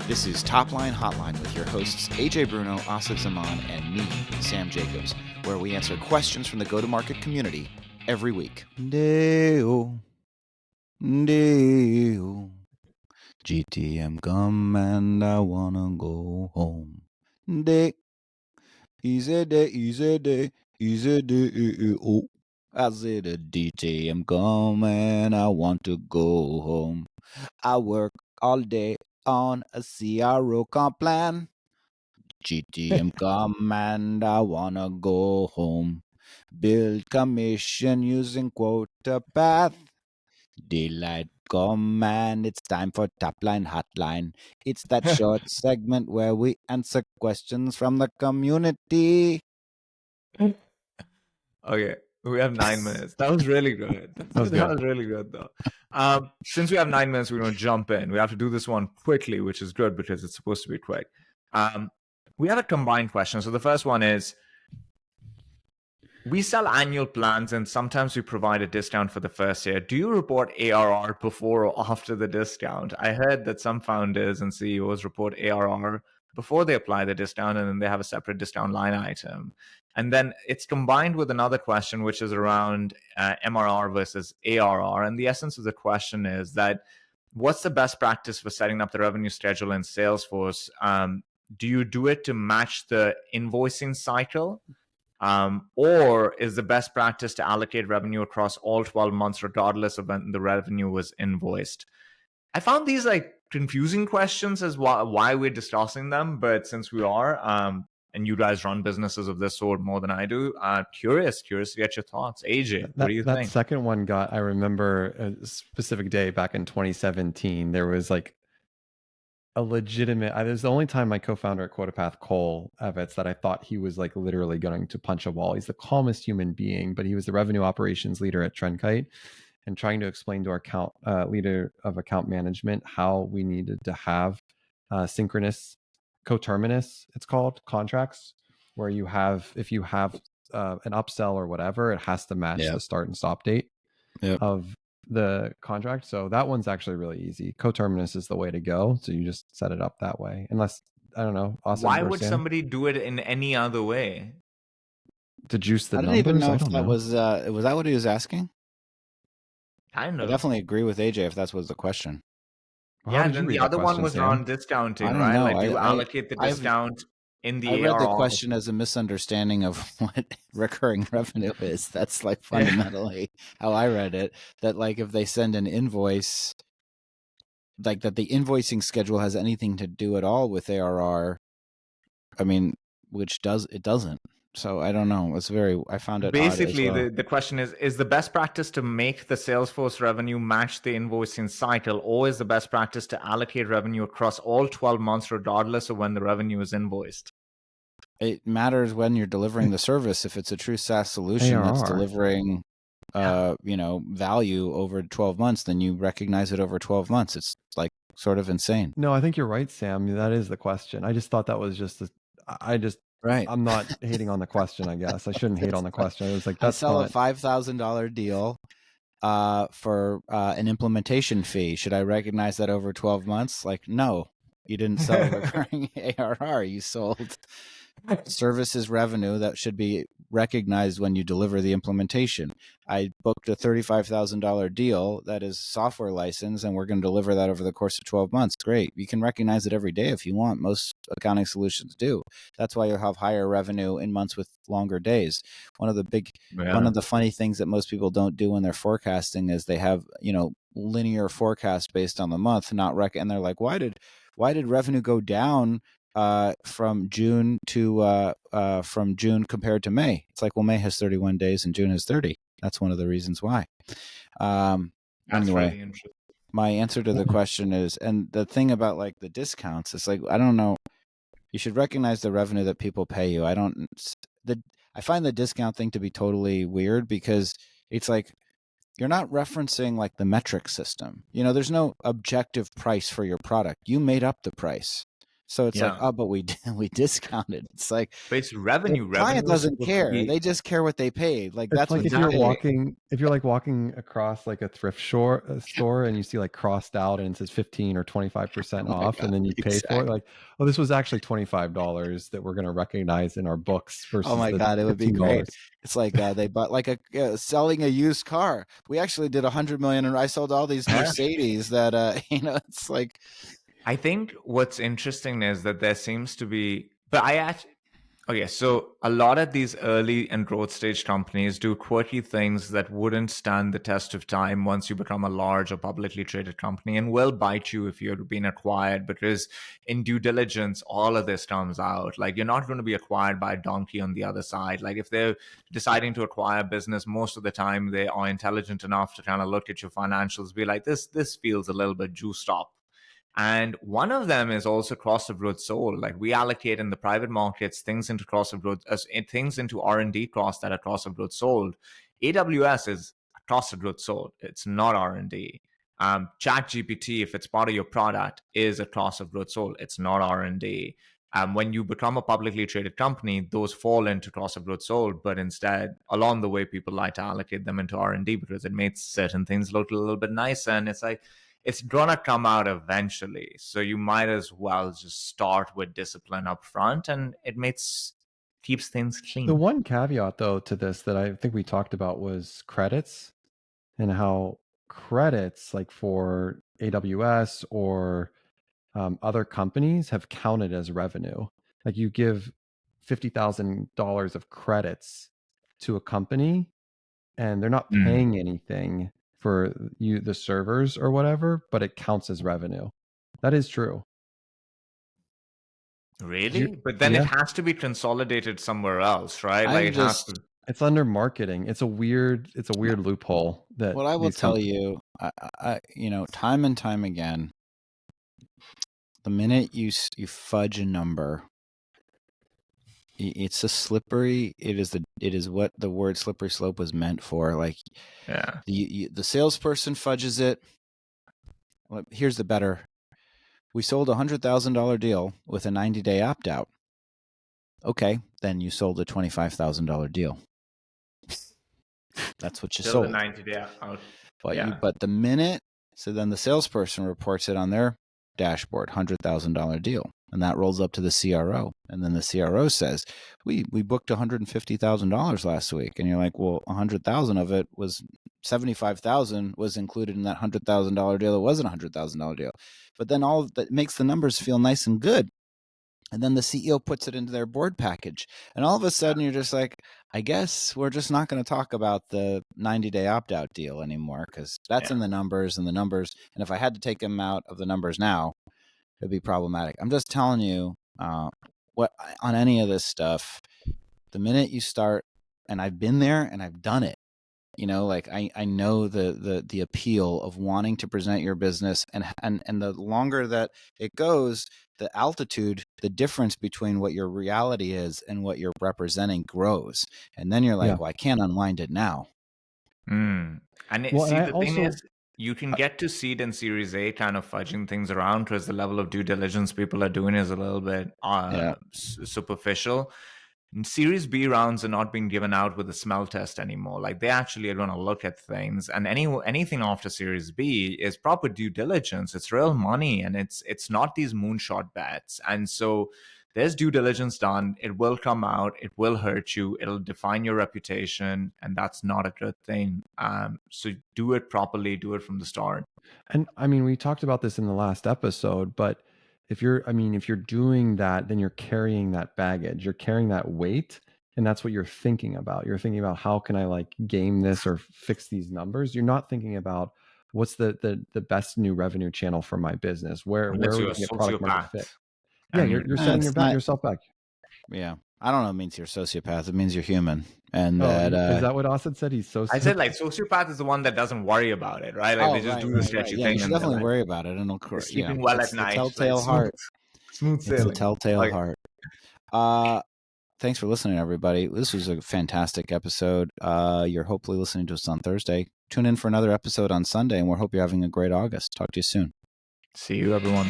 This is Topline Hotline with your hosts AJ Bruno, Asif Zaman, and me, Sam Jacobs, where we answer questions from the go-to-market community every week. Deo, Deo, GTM come and I wanna go home. Day, easy day, easy day, easy day. Oh, I said a DTM come and I want to go home. I work all day on a CRO comp plan. GTM command, I wanna go home. Build commission using quota path. Daylight command, it's time for Topline Hotline. It's that short segment where we answer questions from the community. Okay, we have 9 minutes. That was really good. That was really good, though. Since we have 9 minutes, we're going to jump in. We have to do this one quickly, which is good because it's supposed to be quick. We have a combined question. So the first one is, we sell annual plans and sometimes we provide a discount for the first year. Do you report ARR before or after the discount? I heard that some founders and CEOs report ARR before they apply the discount, and then they have a separate discount line item. And then it's combined with another question, which is around MRR versus ARR. And the essence of the question is that, what's the best practice for setting up the revenue schedule in Salesforce? Do you do it to match the invoicing cycle? Or is the best practice to allocate revenue across all 12 months, regardless of when the revenue was invoiced? I found these like confusing questions as why we're discussing them, but since we are, and you guys run businesses of this sort more than I do, curious to get your thoughts. AJ, what do you think? That second one I remember a specific day back in 2017, there was like a legitimate, it was the only time my co-founder at QuotaPath, Cole Evans, that I thought he was like literally going to punch a wall. He's the calmest human being, but he was the revenue operations leader at Trendkite and trying to explain to our leader of account management how we needed to have synchronous coterminous, it's called, contracts, where you have, if you have an upsell or whatever, it has to match the start and stop date of the contract. So that one's actually really easy. Coterminous is the way to go. So you just set it up that way. Unless, I don't know. Why would somebody do it in any other way? To juice the numbers? I didn't even know if that was that what he was asking? I definitely agree with AJ if that was the question. Yeah, and then the other one was on discounting, right? Like, do you allocate the discount in the ARR? I read the question as a misunderstanding of what recurring revenue is. That's like fundamentally how I read it. That like if they send an invoice, like that the invoicing schedule has anything to do at all with ARR. I mean, it doesn't. So I don't know. It's I found it basically odd as well. The question is the best practice to make the Salesforce revenue match the invoicing cycle, or is the best practice to allocate revenue across all 12 months regardless of when the revenue is invoiced? It matters when you're delivering the service. If it's a true SaaS solution ARR. That's delivering value over 12 months, then you recognize it over 12 months. It's like sort of insane. No, I think you're right, Sam. That is the question. I just thought that was just right. I'm not hating on the question, I guess. I shouldn't hate on the question. It was like, that's I sell a $5,000 deal for an implementation fee. Should I recognize that over 12 months? Like, no, you didn't sell recurring ARR. You sold services revenue that should be recognized when you deliver the implementation. I booked a $35,000 deal that is software license, and we're going to deliver that over the course of 12 months. Great. You can recognize it every day if you want. Most accounting solutions do. That's why you'll have higher revenue in months with longer days. One of the funny things that most people don't do when they're forecasting is they have, linear forecast based on the month, and they're like, why did revenue go down from June compared to May? It's like, well, May has 31 days and June has 30. That's one of the reasons why. That's anyway, really interesting. My answer to the question is, and the thing about like the discounts, it's like, I don't know. You should recognize the revenue that people pay you. I find the discount thing to be totally weird because it's like, you're not referencing like the metric system. There's no objective price for your product. You made up the price. So it's like, Yeah. oh, but we discounted. It's like But it's the revenue. client Revenue is doesn't supposed to care. be They just care what they paid. Like It's that's like what if you're exactly. walking across like a thrift store and you see like crossed out and it says 15 or 25% Oh my off, God, and then you pay for it, exactly. like, oh, this was actually $25 that we're going to recognize in our books Oh versus my the God, it would be great. $15. It's like they bought like selling a used car. We actually did 100 million, and I sold all these Yeah. Mercedes that it's like. I think what's interesting is that there seems to be, but I actually, okay, so a lot of these early and growth stage companies do quirky things that wouldn't stand the test of time once you become a large or publicly traded company, and will bite you if you've been acquired, because in due diligence, all of this comes out. Like, you're not going to be acquired by a donkey on the other side. Like, if they're deciding to acquire a business, most of the time they are intelligent enough to kind of look at your financials, be like, this feels a little bit juiced up. And one of them is also cost of goods sold. Like, we allocate in the private markets things into cost of goods, things into R&D costs that are cost of goods sold. AWS is cost of goods sold. It's not R&D. ChatGPT, if it's part of your product, is a cost of goods sold. It's not R&D. When you become a publicly traded company, those fall into cost of goods sold. But instead, along the way, people like to allocate them into R&D because it makes certain things look a little bit nicer. And it's like, it's gonna come out eventually. So you might as well just start with discipline up front, and it keeps things clean. The one caveat though to this that I think we talked about was credits, and how credits like for AWS or other companies have counted as revenue. Like, you give $50,000 of credits to a company and they're not paying anything for the servers or whatever, but it counts as revenue. That is true. Really? But then it has to be consolidated somewhere else, right? Like, it has to. It's under marketing. It's a weird loophole that What I will tell you, time and time again, the minute you fudge a number, it's a slippery. It is what the word slippery slope was meant for. Like, yeah, the salesperson fudges it. Well, here's the better. We sold a $100,000 deal with a 90-day opt out. Okay, then you sold a $25,000 deal. That's what you sold. Still the 90-day out. But the minute, so then the salesperson reports it on their dashboard, $100,000 deal, and that rolls up to the CRO, and then the CRO says, we booked $150,000 last week, and you're like, well, 100,000 of it was 75,000 was included in that $100,000 deal. It wasn't a $100,000 deal, but then all that makes the numbers feel nice and good. And then the CEO puts it into their board package. And all of a sudden, you're just like, I guess we're just not going to talk about the 90-day opt-out deal anymore, because that's in the numbers and the numbers. And if I had to take them out of the numbers now, it'd be problematic. I'm just telling you, what on any of this stuff, the minute you start, and I've been there and I've done it, like I know the appeal of wanting to present your business, and the longer that it goes, the altitude, the difference between what your reality is and what you're representing grows. And then you're like, well, I can't unwind it now. And the thing is, you can get to seed and Series A kind of fudging things around because the level of due diligence people are doing is a little bit superficial. And Series B rounds are not being given out with a smell test anymore. Like, they actually are going to look at things, and anything after Series B is proper due diligence. It's real money, and it's not these moonshot bets. And so there's due diligence done. It will come out. It will hurt you. It'll define your reputation, and that's not a good thing. So do it properly. Do it from the start. And I mean, we talked about this in the last episode, but if you're doing that, then you're carrying that baggage, you're carrying that weight, and that's what you're thinking about. You're thinking about, how can I like game this or fix these numbers? You're not thinking about what's the best new revenue channel for my business, where we can get product market fit. Yeah, you're setting yourself back. Yeah, I don't know. It means you're a sociopath. It means you're human. And is that what Austin said? He's sociopath. I said, like, sociopath is the one that doesn't worry about it, right? Like, they just do the sketchy thing. You should definitely worry about it, and of course, sleeping well at night. Telltale heart. Smooth sailing. It's a telltale heart. Thanks for listening, everybody. This was a fantastic episode. You're hopefully listening to us on Thursday. Tune in for another episode on Sunday, and we hope you're having a great August. Talk to you soon. See you, everyone.